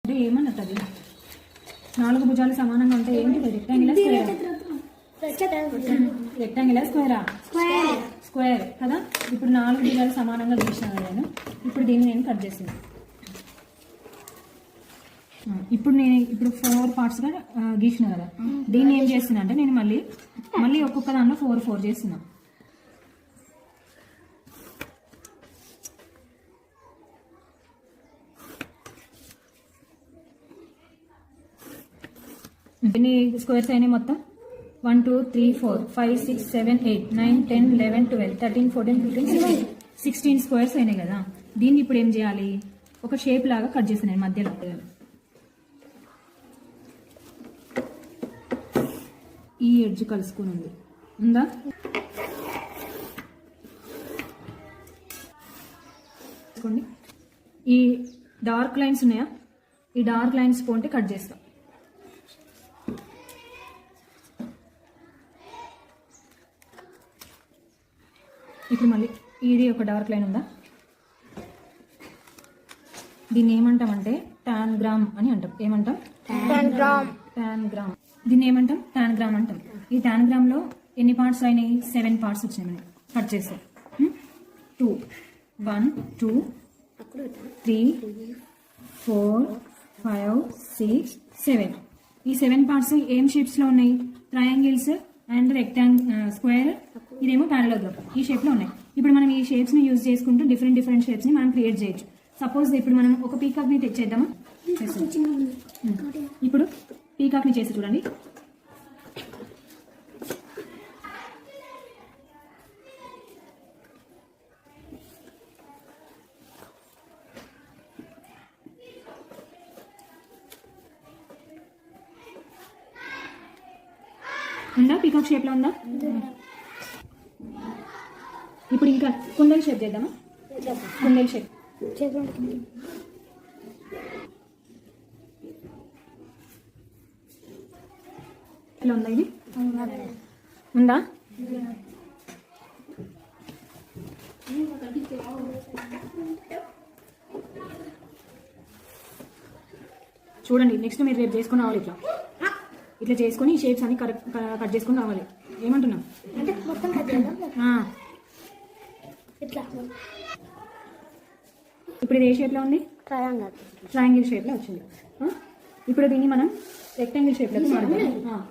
అంటే ఏమన్నట్టు అది 4 భుజాలు సమానంగా ఉంటే ఏంటి? Rectangle square? రెక్టాంగిల్ స్క్వేరా? స్క్వేర్ కదా. ఇప్పుడు 4 భుజాలు సమానంగా గీసిన నేను. ఇప్పుడు దీన్ని నేను కట్ చేసాను. ఇప్పుడు 4 పార్ట్స్గా గీసిన కదా. దీన్ని ఏం చేస్తున్నా అంటే నేను మళ్ళీ ఒక్కొక్క దాంట్లో 4 చేస్తున్నా. ఎన్ని స్క్వేర్స్ అయినాయి మొత్తం? 1 2 3 4 5 6 7 8 9 10 11 12 13 14 15 16 స్క్వేర్స్ అయినాయి కదా. దీన్ని ఇప్పుడు ఏం చేయాలి? ఒక షేప్ లాగా కట్ చేస్తున్నాను మధ్యలో. ఈ ఎడ్జ్ కలుసుకుని ఉందా? ఈ డార్క్ లైన్స్ ఉన్నాయా? ఈ డార్క్ లైన్స్ పోంటే కట్ చేస్తాం. ఇప్పుడు మళ్ళీ ఇది ఒక డార్క్ లైన్ ఉందా? దీన్ని ఏమంటామంటే టాన్ గ్రామ్ అని అంటాం. ఏమంటాం? Tan gram. దీన్ని ఏమంటాం? టాన్ గ్రామ్ అంటాం. ఈ టాన్ గ్రామ్లో ఎన్ని పార్ట్స్ అయినాయి? 7 పార్ట్స్ వచ్చినాయి. మనం కట్ చేస్తాం. 2 1 2 3 4 5 6 7. ఈ 7 పార్ట్స్ ఏం షేప్స్లో ఉన్నాయి? ట్రయాంగిల్స్ అండ్ స్క్వేర్, ఇదేమో పారలోగ్రామ్. ఈ షేప్లో ఉన్నాయి. ఇప్పుడు మనం ఈ షేప్స్ని యూజ్ చేసుకుంటూ డిఫరెంట్ షేప్స్ని మనం క్రియేట్ చేయొచ్చు. సపోజ్ ఇప్పుడు మనం ఒక పీకాక్ని తెచ్చేద్దామా? ఇప్పుడు పీకాక్ని చేసి చూడండి. ఉందా? పీకాక్ షేప్లో ఉందా? ఇప్పుడు ఇంకా కుందేలు షేప్ చేద్దామా? కుందేలు షేప్ ఇలా ఉందా? ఇది ఉందా? చూడండి, నెక్స్ట్ మీరు రేపు చేసుకుని రావాలి. ఇట్లా చేసుకొని ఈ షేప్స్ అన్ని కట్ చేసుకుని రావాలి. ఏమంటున్నాం? ఇప్పుడు ఇది ఏ షేప్లో ఉంది? ట్రయాంగిల్ షేప్లో వచ్చింది. ఇప్పుడు దీన్ని మనం రెక్టాంగిల్ షేప్లోకి మారుద్దాం.